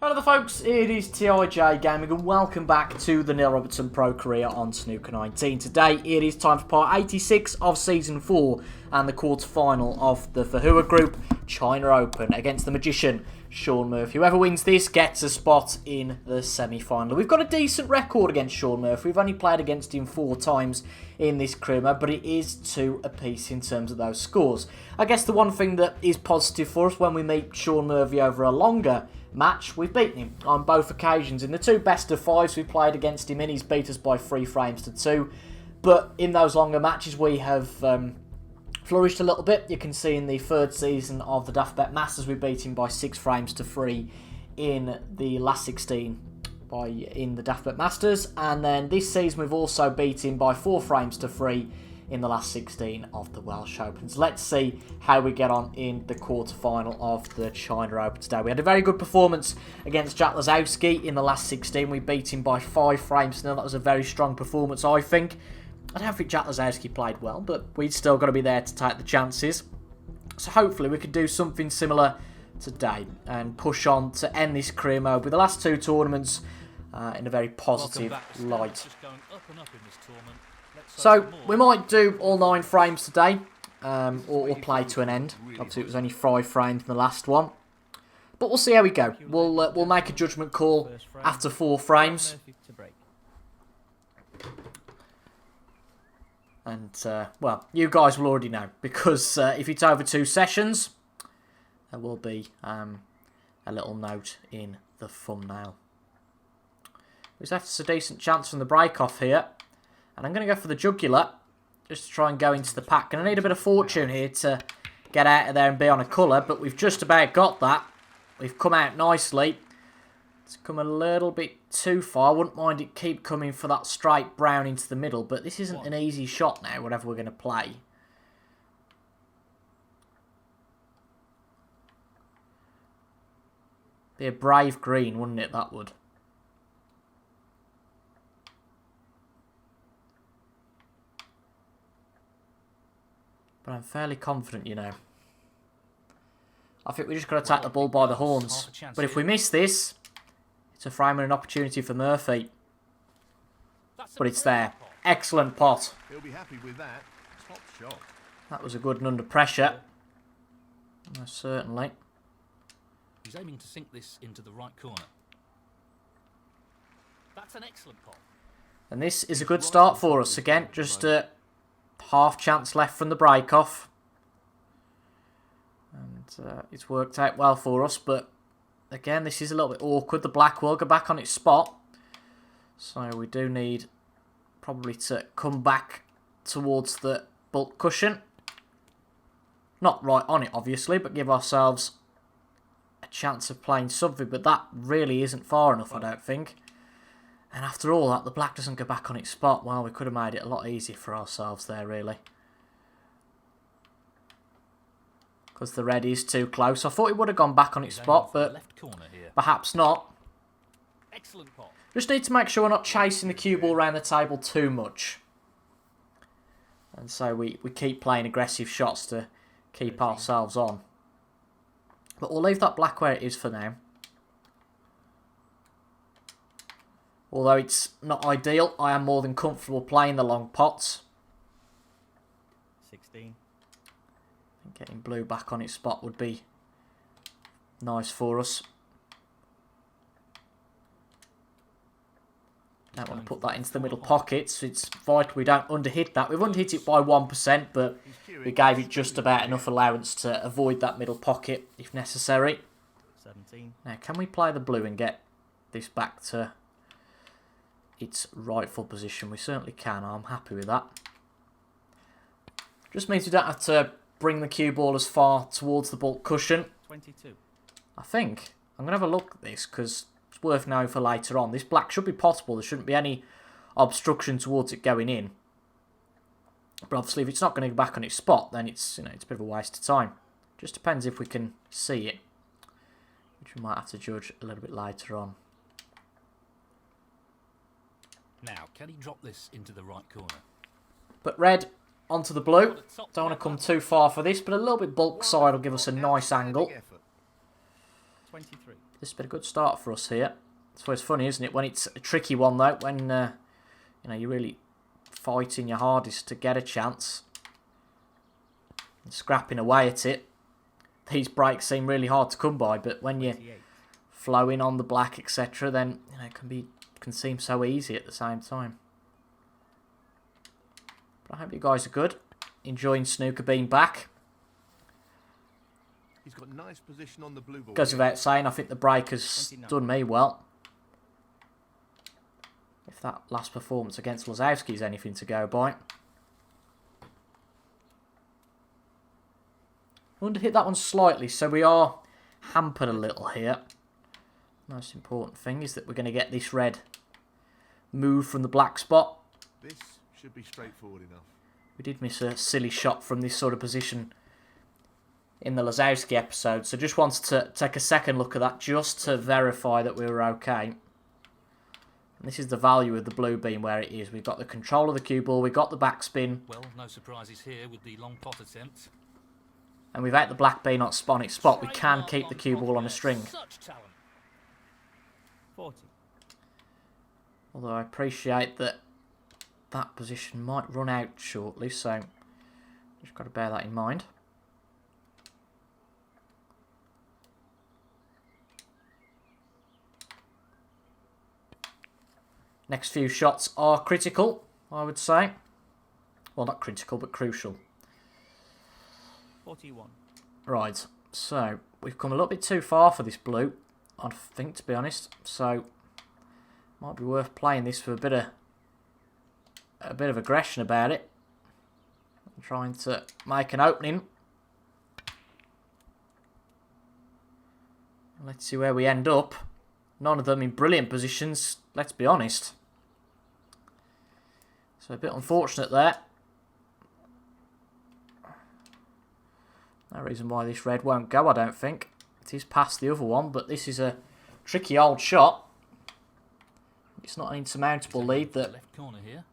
Hello there folks, it is TIJ Gaming and welcome back to the Neil Robertson Pro Career on Snooker 19. Today it is time for part 86 of Season 4 and the quarter-final of the Fahua Group China Open against the Magician Shaun Murphy. Whoever wins this gets a spot in the semi-final. We've got a decent record against Shaun Murphy. We've only played against him 4 times in this career mode, but it is 2 apiece in terms of those scores. I guess the one thing that is positive for us when we meet Shaun Murphy over a longer match, we've beaten him on both occasions. In the 2 best of 5s we played against him in, he's beat us by 3 frames to 2. But in those longer matches we have flourished a little bit. You can see in the 3rd season of the Daft Masters we beat him by 6 frames to 3 in the last 16 in the Daft Masters. And then this season we've also beat him by 4 frames to 3 in the last 16 of the Welsh Opens. Let's see how we get on in the quarter-final of the China Open today. We had a very good performance against Jack Lazowski in the last 16. We beat him by 5 frames to 0. That was a very strong performance, I think. I don't think Jack Lazowski played well, but we'd still got to be there to take the chances. So hopefully we could do something similar today and push on to end this career mode with the last 2 tournaments in a very positive light. So, we might do all 9 frames today, or play to an end. Obviously, it was only 5 frames in the last one. But we'll see how we go. We'll make a judgment call after 4 frames. And, well, you guys will already know. Because if it's over 2 sessions, there will be a little note in the thumbnail. We've left us a decent chance from the break-off here. And I'm going to go for the jugular, just to try and go into the pack. And I need a bit of fortune here to get out of there and be on a colour, but we've just about got that. We've come out nicely. It's come a little bit too far. I wouldn't mind it keep coming for that straight brown into the middle, but this isn't an easy shot now, whatever we're going to play. Be a brave green, wouldn't it, that would? But I'm fairly confident, you know. I think we just got to take the ball by the horns. But if we miss this, it's a frame and an opportunity for Murphy. But it's there. Excellent pot. He'll be happy with that. Top shot. That was a good and under pressure. Certainly. He's aiming to sink this into the right corner. That's an excellent pot. And this is a good start for us. Again, just half chance left from the break-off. And it's worked out well for us, but again, this is a little bit awkward. The black will go back on its spot. So we do need probably to come back towards the bulk cushion. Not right on it, obviously, but give ourselves a chance of playing something. But that really isn't far enough, I don't think. And after all that, the black doesn't go back on its spot. Well, we could have made it a lot easier for ourselves there, really. Because the red is too close. I thought it would have gone back on its spot, but perhaps not. Excellent pot. Just need to make sure we're not chasing the cue ball around the table too much. And so we keep playing aggressive shots to keep ourselves on. But we'll leave that black where it is for now. Although it's not ideal, I am more than comfortable playing the long pots. 16. Getting blue back on its spot would be nice for us. Don't want to put that into the middle pockets. It's vital we don't underhit that. We've underhit it by 1%, but we gave it just about enough allowance to avoid that middle pocket if necessary. 17. Now, can we play the blue and get this back to its rightful position? We certainly can. I'm happy with that. Just means we don't have to bring the cue ball as far towards the bulk cushion. 22. I think I'm going to have a look at this because it's worth knowing for later on. This black should be potable. There shouldn't be any obstruction towards it going in. But obviously if it's not going to go back on its spot, then it's, you know, it's a bit of a waste of time. Just depends if we can see it, which we might have to judge a little bit later on. Now, can he drop this into the right corner? But red onto the blue. Don't want to come too far for this, but a little bit bulk side will give us a nice angle. 23. This has been a good start for us here. It's always funny, isn't it, when it's a tricky one though, when you know, you're really fighting your hardest to get a chance and scrapping away at it. These breaks seem really hard to come by, but when you're flowing on the black, etc., then you know, it can seem so easy at the same time. But I hope you guys are good, enjoying snooker being back. He's got nice position on the blue ball. Goes without saying, I think the break has 29. done me well. If that last performance against Lazowski is anything to go by. Underhit that one slightly, so we are hampered a little here. Most important thing is that we're going to get this red move from the black spot. This should be straightforward enough. We did miss a silly shot from this sort of position in the Lazowski episode, so just wanted to take a second look at that just to verify that we were okay. And this is the value of the blue being where it is. We've got the control of the cue ball, we've got the backspin. Well, no surprises here with the long pot attempt. And without the black being on its spot, we can keep the cue ball on a string. Such talent. 40. Although I appreciate that that position might run out shortly, so just got to bear that in mind. Next few shots are critical, I would say. Well, not critical, but crucial. 41. Right, so we've come a little bit too far for this blue, I think, to be honest. So might be worth playing this for a bit of aggression about it. I'm trying to make an opening. Let's see where we end up. None of them in brilliant positions, let's be honest. So a bit unfortunate there. No reason why this red won't go, I don't think. It is past the other one, but this is a tricky old shot. It's not an insurmountable lead that Left corner here.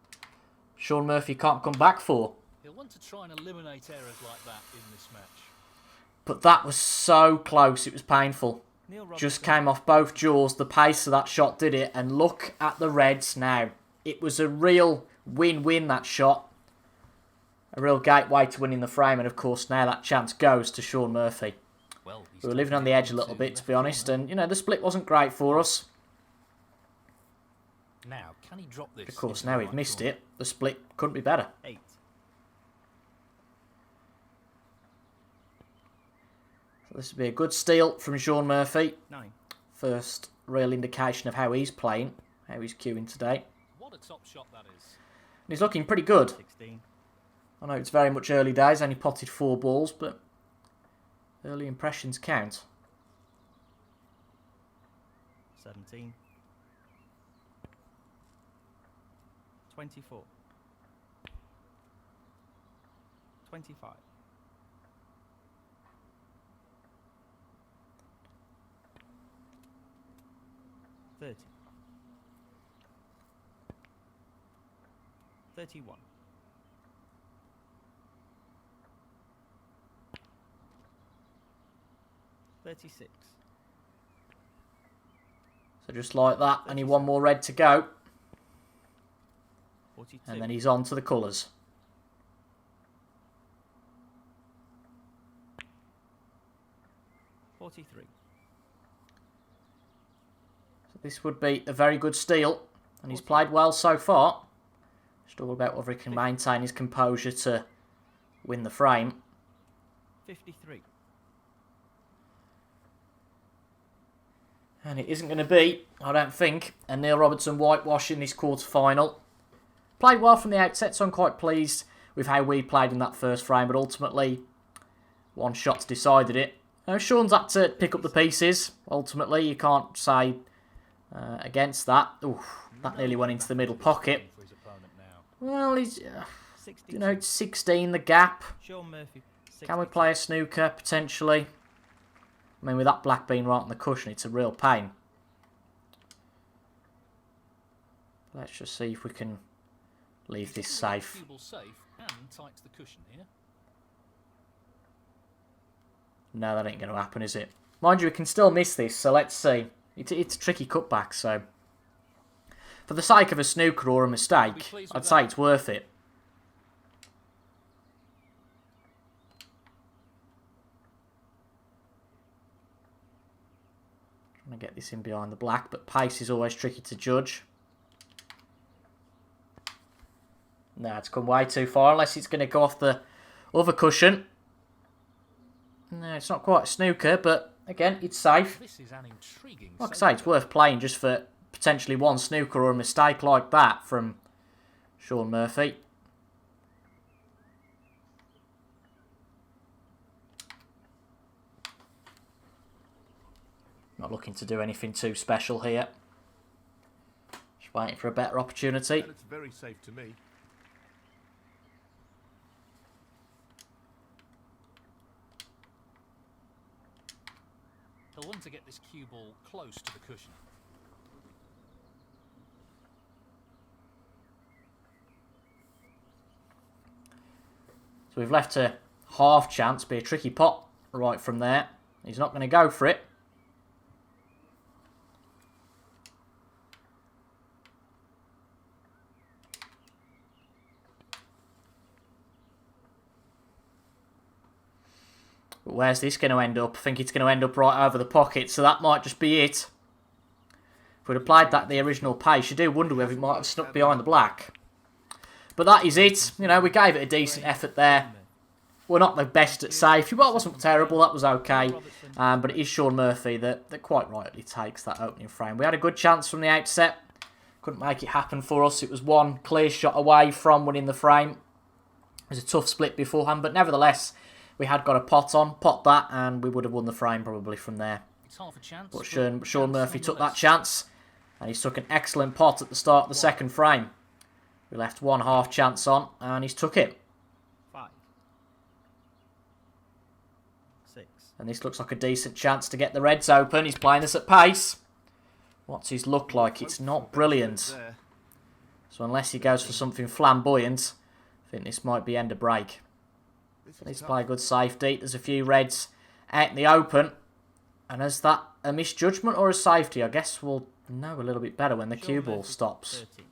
Sean Murphy can't come back for. He'll want to try and eliminate errors like that in this match. But that was so close, it was painful. Neil Just Robertson. came off both jaws, the pace of that shot did it, and look at the reds now. It was a real win-win, that shot. A real gateway to winning the frame, and of course now that chance goes to Sean Murphy. Well, We were living on the edge a little bit, to be honest, and you know, the split wasn't great for us. Now, can he drop this? Of course, into now the we've right missed corner? it. The split couldn't be better. 8. So this would be a good steal from Sean Murphy. 9. First real indication of how he's playing, how he's queuing today. What a top shot that is. And he's looking pretty good. 16. I know it's very much early days, only potted 4 balls, but early impressions count. 17. 24. 25. 30. 31. 36. So just like that, only one more red to go, 42. and then he's on to the colours. So this would be a very good steal, and he's played well so far. Just all about whether he can maintain his composure to win the frame. 53. And it isn't going to be, I don't think, a Neil Robertson whitewash in this quarter-final. Played well from the outset, so I'm quite pleased with how we played in that first frame, but ultimately, one shot's decided it. Sean's had to pick up the pieces, ultimately. You can't say against that. Ooh, that nearly went into the middle pocket. For his opponent now. Well, he's, 62. you know, it's 16, the gap. Sean Murphy. Can we 62. play a snooker, potentially? I mean, with that black bean right on the cushion, it's a real pain. Let's just see if we can leave this safe. Cue ball safe and tight to the cushion here. No, that ain't going to happen, is it? Mind you, we can still miss this, so let's see. It's a tricky cutback, so... For the sake of a snooker or a mistake, I'd say it's worth it. Trying to get this in behind the black, but pace is always tricky to judge. No, it's come way too far, unless it's going to go off the other cushion. No, it's not quite a snooker, but again, it's safe. This is an intriguing. Like I say, it's worth playing just for potentially one snooker or a mistake like that from Sean Murphy. Not looking to do anything too special here. Just waiting for a better opportunity. That looks very safe to me. He'll want to get this cue ball close to the cushion. So we've left a half chance, be a tricky pot right from there. He's not going to go for it. But where's this going to end up? I think it's going to end up right over the pocket, so that might just be it. If we'd applied that the original pace, you do wonder whether it might have snuck behind the black. But that is it. You know, we gave it a decent effort there. We're not the best at safety, but it wasn't terrible. That was okay. But it is Sean Murphy that quite rightly takes that opening frame. We had a good chance from the outset. Couldn't make it happen for us. It was one clear shot away from winning the frame. It was a tough split beforehand, but nevertheless, we had got a pot on, pot that, and we would have won the frame probably from there. It's half a chance. But Sean Murphy took that chance, and he's took an excellent pot at the start of the second frame. We left one half chance on, and he's took it. 5, 6. And this looks like a decent chance to get the reds open. He's playing this at pace. What's his look like? It's not brilliant. So unless he goes for something flamboyant, I think this might be end of break. Needs to play a good safety. There's a few reds out in the open. And is that a misjudgment or a safety? I guess we'll know a little bit better when the cue ball stops. 13.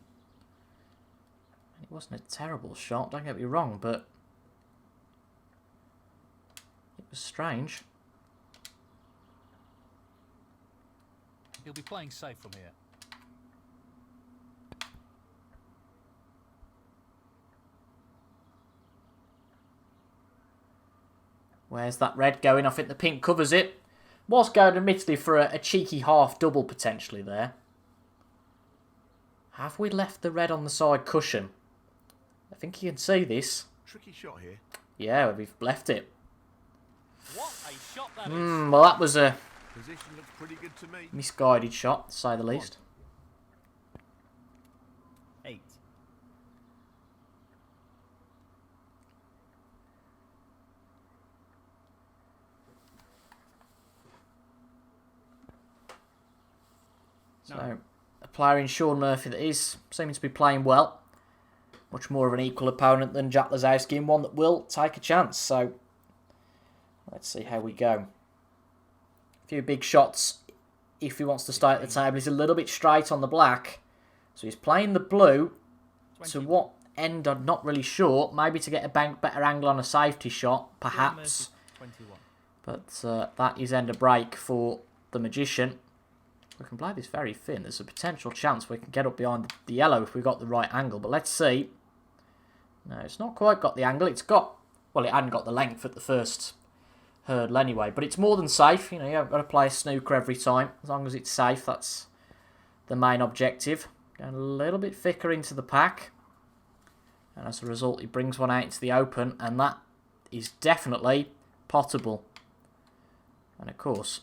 It wasn't a terrible shot, don't get me wrong, but it was strange. He'll be playing safe from here. Where's that red going? I think the pink covers it. Was going admittedly for a cheeky half double potentially there. Have we left the red on the side cushion? I think you can see this. Tricky shot here. Yeah, we've left it. What a shot that is. Well, that was a Position looks pretty good to me. misguided shot, to say the least. 8. So, a player in Sean Murphy that is seeming to be playing well. Much more of an equal opponent than Jack Lazowski, and one that will take a chance. So, let's see how we go. A few big shots if he wants to stay at the table. He's a little bit straight on the black. So he's playing the blue. 20. To what end, I'm not really sure. Maybe to get a better angle on a safety shot, perhaps. 21. But that is end of break for the Magician. We can play this very thin. There's a potential chance we can get up behind the yellow if we've got the right angle. But let's see. No, it's not quite got the angle. It's got... Well, it hadn't got the length at the first hurdle anyway. But it's more than safe. You know, you haven't got to play a snooker every time. As long as it's safe, that's the main objective. Going a little bit thicker into the pack. And as a result, he brings one out into the open. And that is definitely potable. And of course,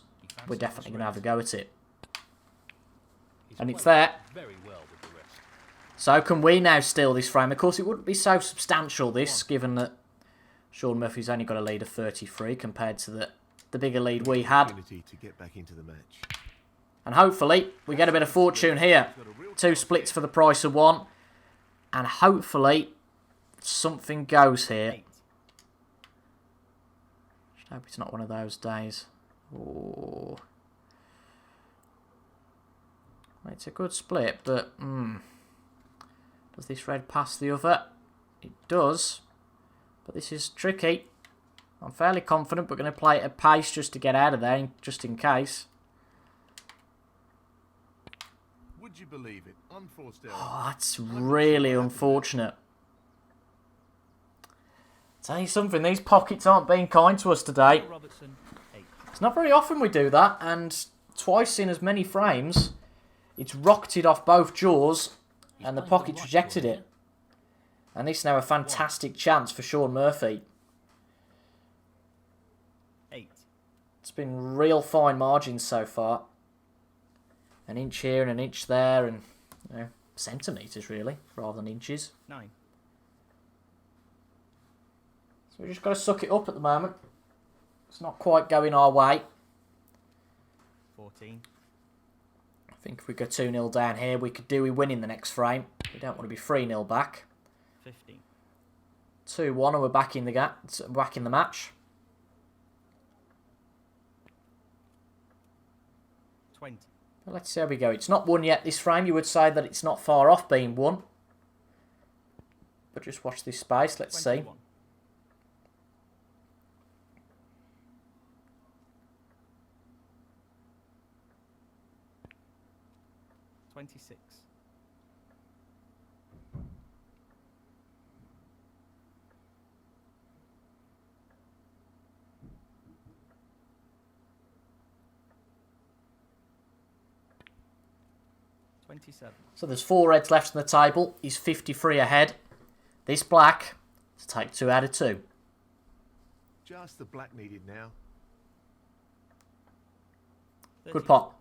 we're definitely going to have a go at it. And it's there. Very well with the rest. So can we now steal this frame? Of course, it wouldn't be so substantial, this, given that Sean Murphy's only got a lead of 33 compared to the bigger lead we had. Opportunity to get back into the match. And hopefully, we get a bit of fortune here. 2 splits for the price of 1. And hopefully, something goes here. 8. Just hope it's not one of those days. Oh. It's a good split, but does this red pass the other? It does, but this is tricky. I'm fairly confident, but going to play it at pace just to get out of there, just in case. Would you believe it? Unforced error. Oh, that's really unfortunate. Tell you something, these pockets aren't being kind to us today. Robertson, 8. It's not very often we do that, and twice in as many frames, it's rocketed off both jaws, and the pocket's rejected it. And this is now a fantastic chance for Sean Murphy. 8. It's been real fine margins so far. An inch here and an inch there, and centimetres really, rather than inches. 9. So we just got to suck it up at the moment. It's not quite going our way. 14. I think if we go 2-0 down here, we could do with winning the next frame. We don't want to be 3-0 back. 15. 2-1 and we're back in the match. 20. Well, let's see how we go. It's not won yet this frame. You would say that it's not far off being won. But just watch this space. Let's 21. see. 26. 27. So there's 4 reds left on the table. He's 53 ahead. This black to take 2 out of 2. Just the black needed now. 30. Good pot.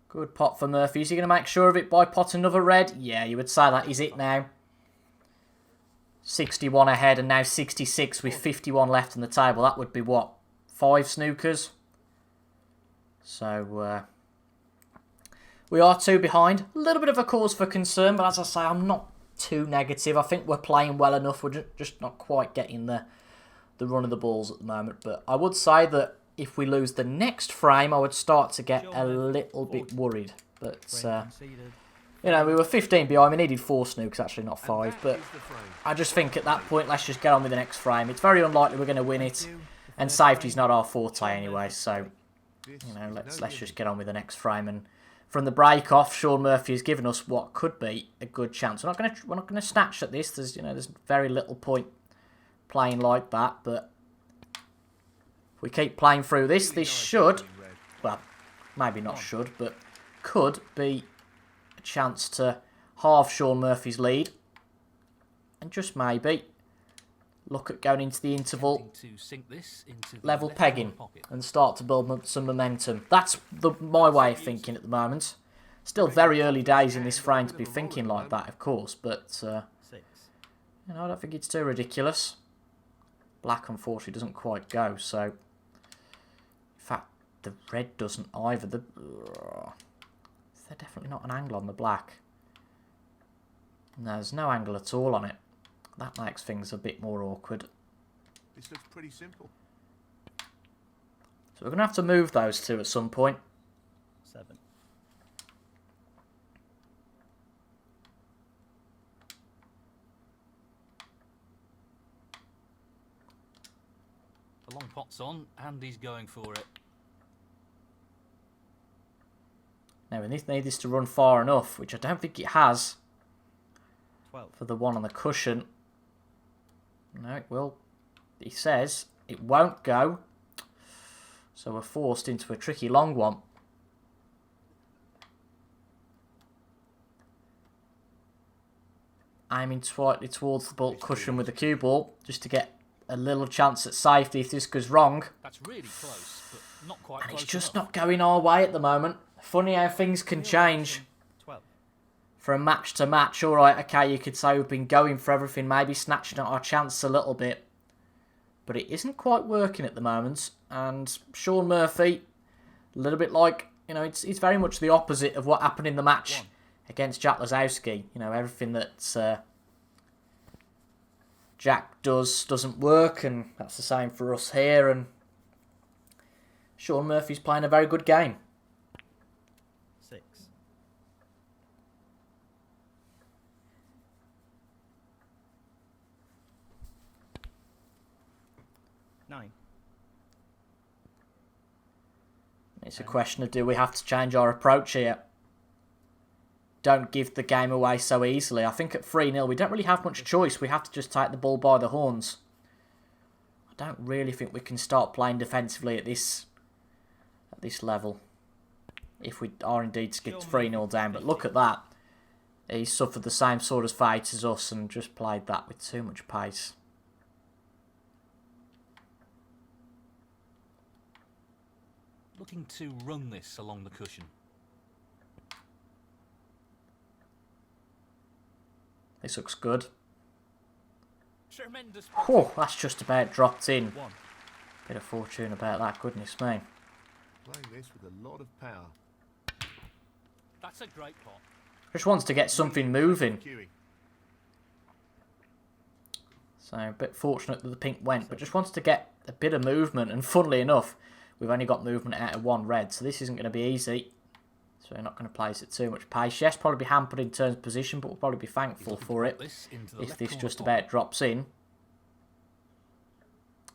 Good pot for Murphy. Is he going to make sure of it by pot another red? Yeah, you would say that is it now. 61 ahead and now 66 with 51 left on the table. That would be what? 5 snookers? So, we are 2 behind. A little bit of a cause for concern, but as I say, I'm not too negative. I think we're playing well enough. We're just not quite getting the run of the balls at the moment. But I would say that if we lose the next frame, I would start to get a little bit worried. But, you know, we were 15 behind. We needed 4 snookers, actually, not 5. But I just think at that point, let's just get on with the next frame. It's very unlikely we're going to win it. And safety's not our forte anyway. So, you know, let's just get on with the next frame. And from the break off, Sean Murphy has given us what could be a good chance. We're not going to snatch at this. There's very little point playing like that. But if we keep playing through this should, well, maybe not should, but could be a chance to halve Sean Murphy's lead. And just maybe look at going into the interval, level pegging, and start to build some momentum. That's my way of thinking at the moment. Still very early days in this frame to be thinking like that, of course, but 6. you know, I don't think it's too ridiculous. Black, unfortunately, doesn't quite go, so in fact, the red doesn't either. There's definitely not an angle on the black. No, there's no angle at all on it. That makes things a bit more awkward. This looks pretty simple. So we're going to have to move those 2 at some point. 7. The long pot's on, and he's going for it. Now we need this to run far enough, which I don't think it has. 12. For the one on the cushion. No, it will. He says it won't go. So we're forced into a tricky long one. Aiming slightly towards the ball cushion with the cue ball, just to get a little chance at safety if this goes wrong. That's really close, but not quite And close it's just enough. not going our way at the moment. Funny how things can change 12. from match to match. Alright, okay, you could say we've been going for everything, maybe snatching at our chance a little bit. But it isn't quite working at the moment. And Sean Murphy, a little bit like, you know, it's very much the opposite of what happened in the match against Jack Lazowski. You know, everything that Jack doesn't work, and that's the same for us here. And Sean Murphy's playing a very good game. 6. 9. It's a question of, do we have to change our approach here? Don't give the game away so easily. I think at 3-0 we don't really have much choice. We have to just take the ball by the horns. I don't really think we can start playing defensively at this level. If we are indeed to get 3-0 down. But look at that. He suffered the same sort of fate as us and just played that with too much pace. Looking to run this along the cushion. This looks good. Tremendous. Oh, that's just about dropped in. 1. Bit of fortune about that, goodness me. Playing this with a lot of power. That's a great pot. Just wants to get something moving. Cueing. So a bit fortunate that the pink went, but just wants to get a bit of movement. And funnily enough, we've only got movement out of 1 red, so this isn't going to be easy. So we're not going to place at too much pace. Yes, probably be hampered in terms of position, but we'll probably be thankful for it if this just about drops in.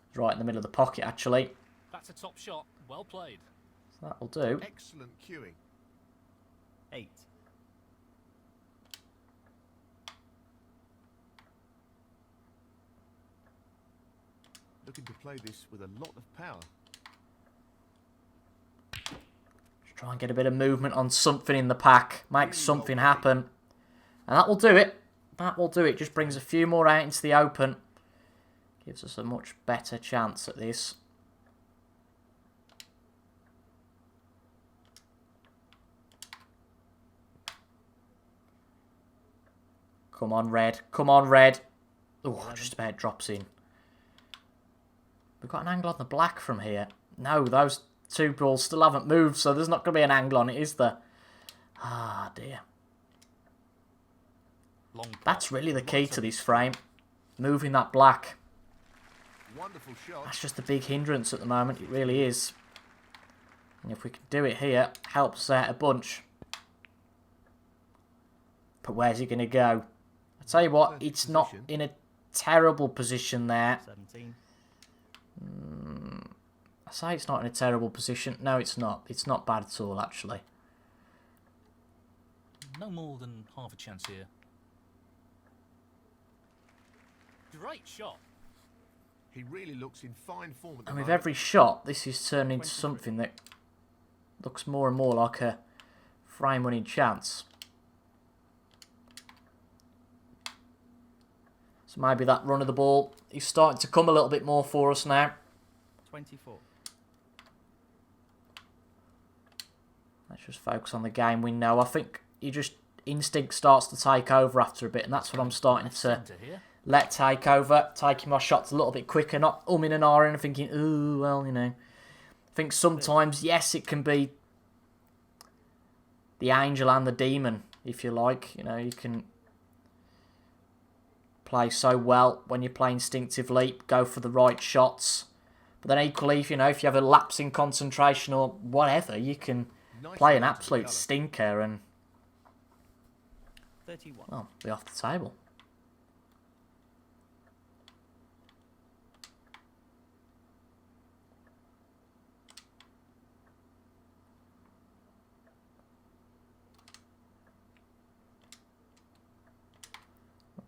It's right in the middle of the pocket, actually. That's a top shot. Well played. So that'll do. Excellent cueing. 8. Looking to play this with a lot of power. Try and get a bit of movement on something in the pack. Make something happen. And that will do it. That will do it. Just brings a few more out into the open. Gives us a much better chance at this. Come on, red. Come on, red. Oh, just about drops in. We've got an angle on the black from here. No, those 2 balls still haven't moved, so there's not going to be an angle on it, is there? Ah, dear. That's really the key to this frame. Moving that black. Wonderful shot. That's just a big hindrance at the moment. It really is. And if we can do it here, helps us out a bunch. But where's it going to go? I tell you what, it's not in a terrible position there. 17. I say it's not in a terrible position. No, it's not. It's not bad at all, actually. No more than half a chance here. Great shot. He really looks in fine form at the And with moment. every shot, this is turned into something that looks more and more like a frame-winning chance. So maybe that run of the ball is starting to come a little bit more for us now. 24. Let's just focus on the game we know. I think instinct starts to take over after a bit, and that's what I'm starting to let take over. Taking my shots a little bit quicker, not umming and ahhing and thinking, ooh, well, you know. I think sometimes, yes, it can be the angel and the demon, if you like. You know, you can play so well when you play instinctively, go for the right shots. But then equally, if you have a lapse in concentration or whatever, you can play an absolute stinker and 31. well, be off the table.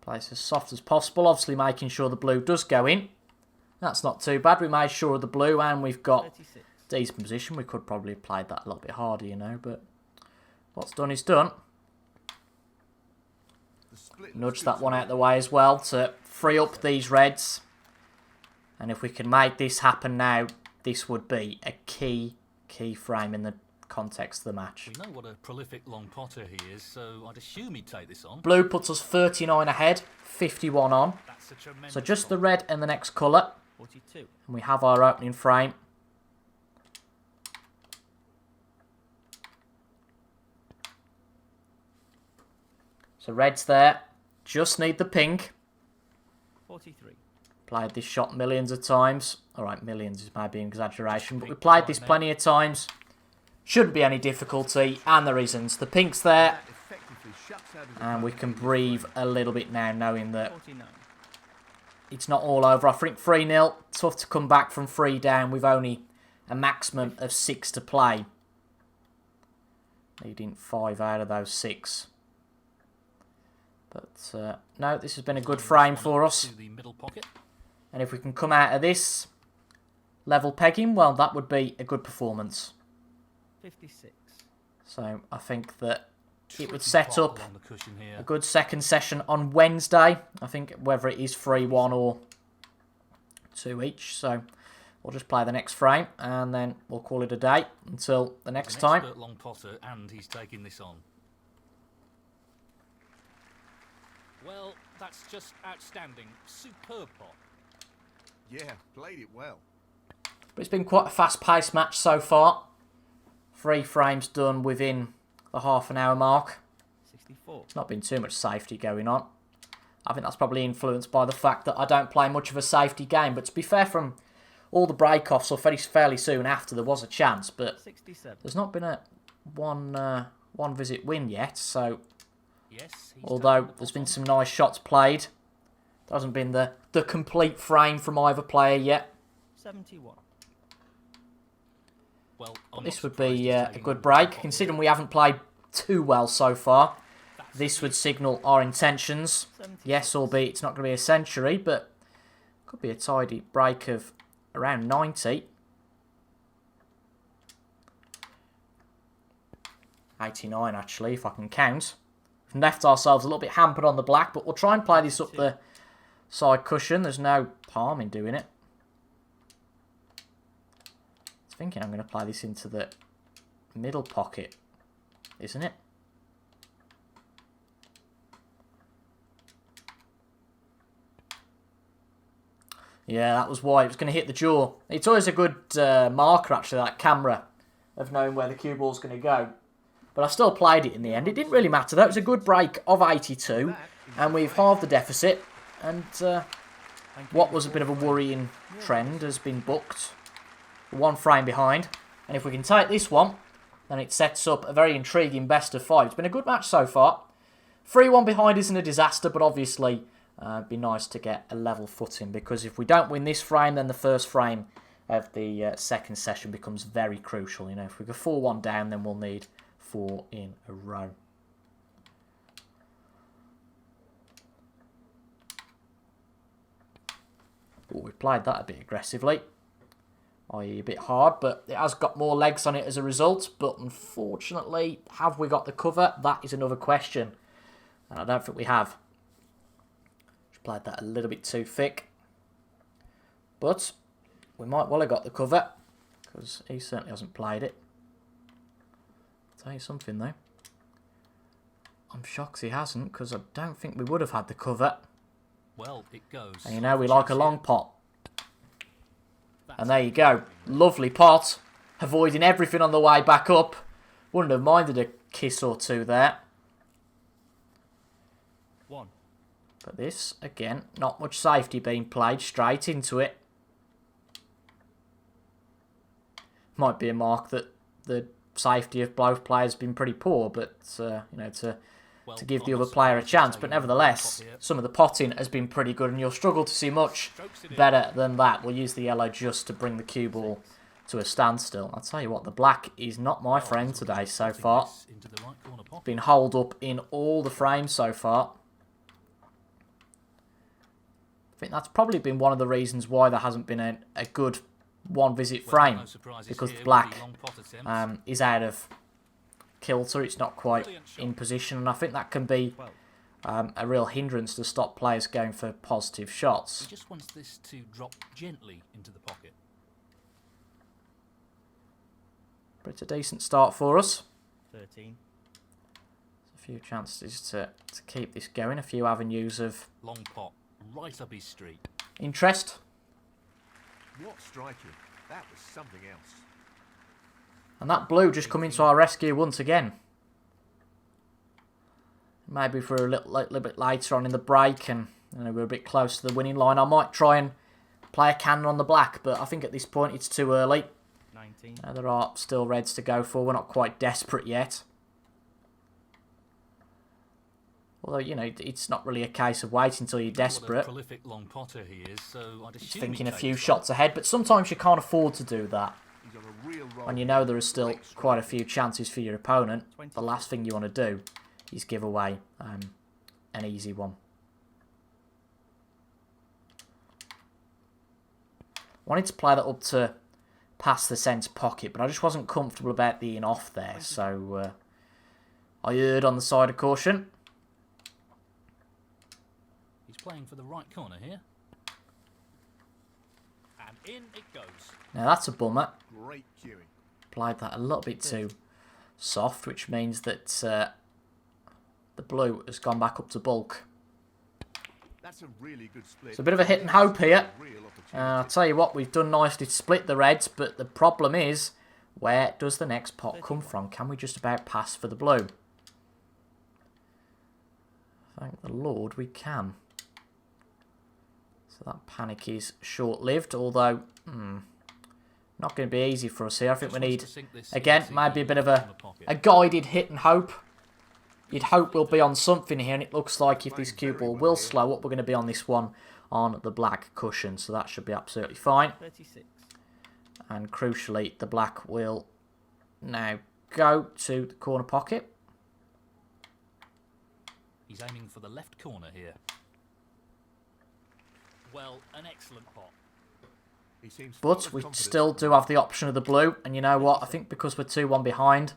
Play as soft as possible, obviously making sure the blue does go in. That's not too bad. We made sure of the blue and we've got 36. decent position. We could probably have played that a little bit harder, but what's done is done. Nudge that one out of the way as well to free up these reds. And if we can make this happen now, this would be a key frame in the context of the match. We know what a prolific long potter he is, so I'd assume he'd take this on. Blue puts us 39 ahead, 51 on. That's a tremendous So just the shot. red and the next colour. 42. And we have our opening frame. So red's there. Just need the pink. 43. Played this shot millions of times. Alright, millions is maybe an exaggeration, but we played this plenty of times. Shouldn't be any difficulty, and there isn't. The pink's there, That effectively shuts out his and we opponent can in this breathe frame. a little bit now, knowing that 49. it's not all over. I think 3-0, tough to come back from 3 down with only a maximum of 6 to play. Needing 5 out of those 6. But no, this has been a good frame for us. To the middle pocket. And if we can come out of this level pegging, well, that would be a good performance. 56. So I think that it would Tricky set pot up along the cushion here. a good second session on Wednesday. I think whether it is 3-1 or 2 each. So we'll just play the next frame and then we'll call it a day until the next He's an time. expert long potter, and he's taking this on. Well, that's just outstanding. Superb pot. Yeah, played it well. But it's been quite a fast-paced match so far. 3 frames done within the half-an-hour mark. 64. Not been too much safety going on. I think that's probably influenced by the fact that I don't play much of a safety game. But to be fair, from all the break-offs or fairly soon after, there was a chance. But 67. there's not been a one visit win yet. So Yes. He's although taken the there's pot been on. some nice shots played, there hasn't been the complete frame from either player yet. 71. Well, I'm This not would surprised be he's a taking good the break, pot considering here. we haven't played too well so far. That's This it. would signal our intentions. 76. Yes, albeit it's not going to be a century, but could be a tidy break of around 90. 89 actually, if I can count. We've left ourselves a little bit hampered on the black, but we'll try and play this up the side cushion. There's no harm in doing it. I was thinking I'm going to play this into the middle pocket, isn't it? Yeah, that was why. It was going to hit the jaw. It's always a good marker, actually, that camera, of knowing where the cue ball's going to go. But I still played it in the end. It didn't really matter, though. It was a good break of 82, and we've halved the deficit. And what was a bit of a worrying trend has been booked. 1 frame behind. And if we can take this one, then it sets up a very intriguing best of 5. It's been a good match so far. 3-1 behind isn't a disaster, but obviously it'd be nice to get a level footing, because if we don't win this frame, then the first frame of the second session becomes very crucial. You know, if we go 4-1 down, then we'll need 4 in a row. Oh, we played that a bit aggressively, i.e. a bit hard, but it has got more legs on it as a result. But unfortunately, have we got the cover? That is another question, and I don't think we have. Just played that a little bit too thick, but we might well have got the cover, because he certainly hasn't played it. I'll tell you something though, I'm shocked he hasn't, because I don't think we would have had the cover. Well, it goes. And you know, we like a long pot. That's And there you go. Lovely pot. Avoiding everything on the way back up. Wouldn't have minded a kiss or two there. 1. But this, again, not much safety being played. Straight into it. Might be a mark that the safety of both players has been pretty poor. But, you know, to give the other player a chance. But nevertheless, some of the potting has been pretty good, and you'll struggle to see much better than that. We'll use the yellow just to bring the cue ball to a standstill. I'll tell you what, the black is not my friend today so far. Been holed up in all the frames so far. I think that's probably been one of the reasons why there hasn't been a good one-visit frame, because the black is out of kilter. It's not quite in position, and I think that can be a real hindrance to stop players going for positive shots. He just wants this to drop gently into the pocket. But it's a decent start for us. 13. A few chances to keep this going, a few avenues of Long pot, right up his street. interest. What striking. That was something else. And that blue just coming to our rescue once again. Maybe for a little bit later on in the break, and you know, we're a bit close to the winning line, I might try and play a cannon on the black, but I think at this point it's too early. 19. There are still reds to go for. We're not quite desperate yet. Although, you know, it's not really a case of waiting until you're desperate. What a prolific long potter he is, so I'd assume Thinking he a few takes shots ahead, but sometimes you can't afford to do that. He's on a real roll. When you know there are still Great strike. quite a few chances for your opponent, 20. the last thing you want to do is give away an easy one. Wanted to play that up to past the centre pocket, but I just wasn't comfortable about being off there, so I erred on the side of caution. He's playing for the right corner here. And in it goes. Now that's a bummer. Great cueing. Played that a little bit too soft, which means that the blue has gone back up to bulk. That's a really good split. It's a bit of a hit and hope here. Real opportunity. I'll tell you what, we've done nicely to split the reds, but the problem is, where does the next pot come from? Can we just about pass for the blue? Thank the Lord we can. So that panic is short-lived, although not going to be easy for us here. I think we need, again, maybe a bit of a guided hit and hope. You'd hope we'll be on something here, and it looks like if this cue ball will slow up, we're going to be on this one on the black cushion, so that should be absolutely fine. 36. And crucially, the black will now go to the corner pocket. He's aiming for the left corner here. Well, an excellent pot. He seems full But of we confidence. still do have the option of the blue, and you know what? I think because we're 2-1 behind,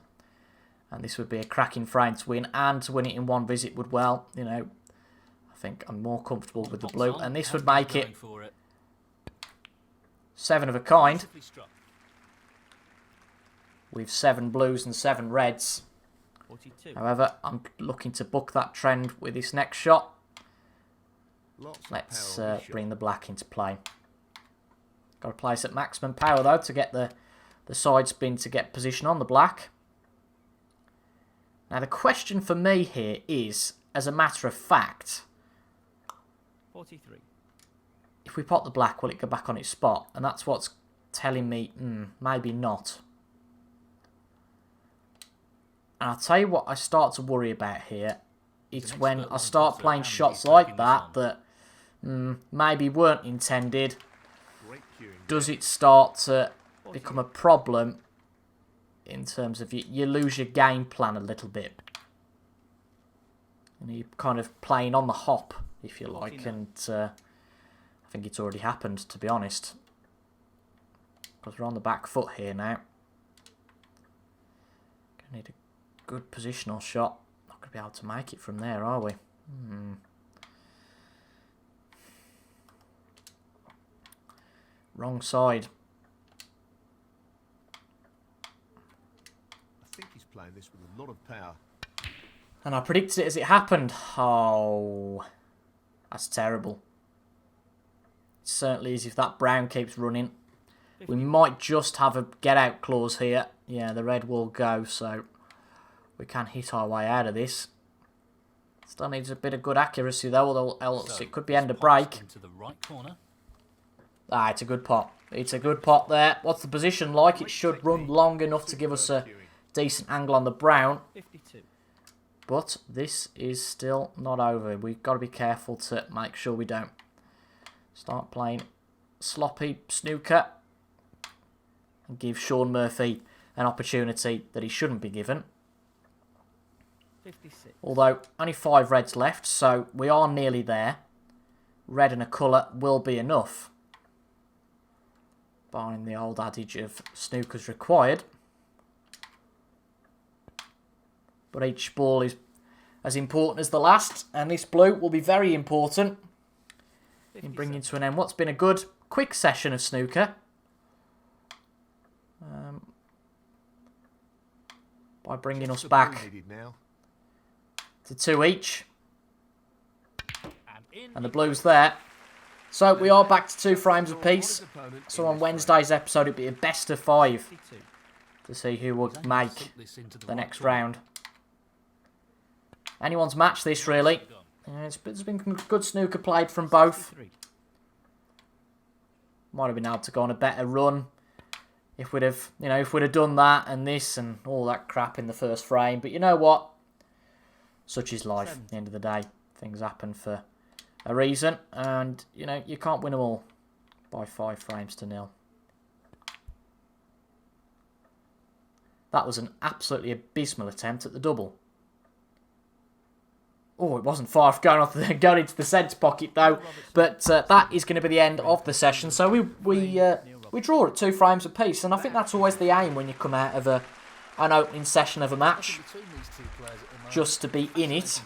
and this would be a cracking frame to win, and to win it in one visit would, well, you know, I think I'm more comfortable with the blue, and this would make it 7 of a kind. Beautifully struck. With 7 blues and 7 reds. 42. However, I'm looking to buck that trend with this next shot. Lots of Let's power on this shot. bring the black into play. Got to place at maximum power, though, to get the side spin to get position on the black. Now, the question for me here is, as a matter of fact, 43. if we pot the black, will it go back on its spot? And that's what's telling me, maybe not. And I'll tell you what I start to worry about here. It's when I start playing shots like that, that maybe weren't intended. Great cueing. Does it start to become a problem in terms of you lose your game plan a little bit? And you're kind of playing on the hop, if you like, and I think it's already happened, to be honest. Because we're on the back foot here now. Gonna need a good positional shot. Not going to be able to make it from there, are we? Wrong side. I think he's playing this with a lot of power. And I predicted it as it happened. Oh, that's terrible. It certainly is if that brown keeps running. We might just have a get-out clause here. Yeah, the red will go, so we can hit our way out of this. Still needs a bit of good accuracy, though, although else it could be end of break. Into the right corner. Ah, it's a good pot. It's a good pot there. What's the position like? It should run long enough to give us a decent angle on the brown. 52. But this is still not over. We've got to be careful to make sure we don't start playing sloppy snooker and give Sean Murphy an opportunity that he shouldn't be given. 56. Although only 5 reds left, so we are nearly there. Red and a colour will be enough. Barring the old adage of snooker's required. But each ball is as important as the last, and this blue will be very important in bringing to an end what's been a good, quick session of snooker. By bringing us back to 2 each. And the blue's there. So we are back to 2 frames apiece. So on Wednesday's episode it'll be a best of 5 52. to see who will make the next round. Anyone's match this, really. There's been good snooker played from both. 63. Might have been able to go on a better run if we'd have, if we'd have done that and this and all that crap in the first frame. But you know what? Such is life. At the end of the day, things happen for a reason, and you can't win them all by 5 frames to 0. That was an absolutely abysmal attempt at the double. Oh, it wasn't far off going into the centre pocket though. But that is going to be the end of the session. So we draw at 2 frames apiece, and I think that's always the aim when you come out of an opening session of a match, just to be in it.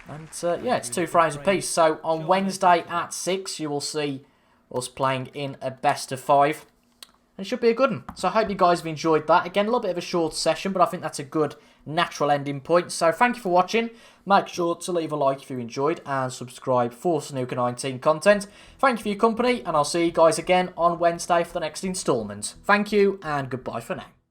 And yeah, it's 2 frames apiece. So on Wednesday at 6, you will see us playing in a best of 5. And it should be a good one. So I hope you guys have enjoyed that. Again, a little bit of a short session, but I think that's a good natural ending point. So thank you for watching. Make sure to leave a like if you enjoyed and subscribe for Snooker 19 content. Thank you for your company, and I'll see you guys again on Wednesday for the next instalment. Thank you and goodbye for now.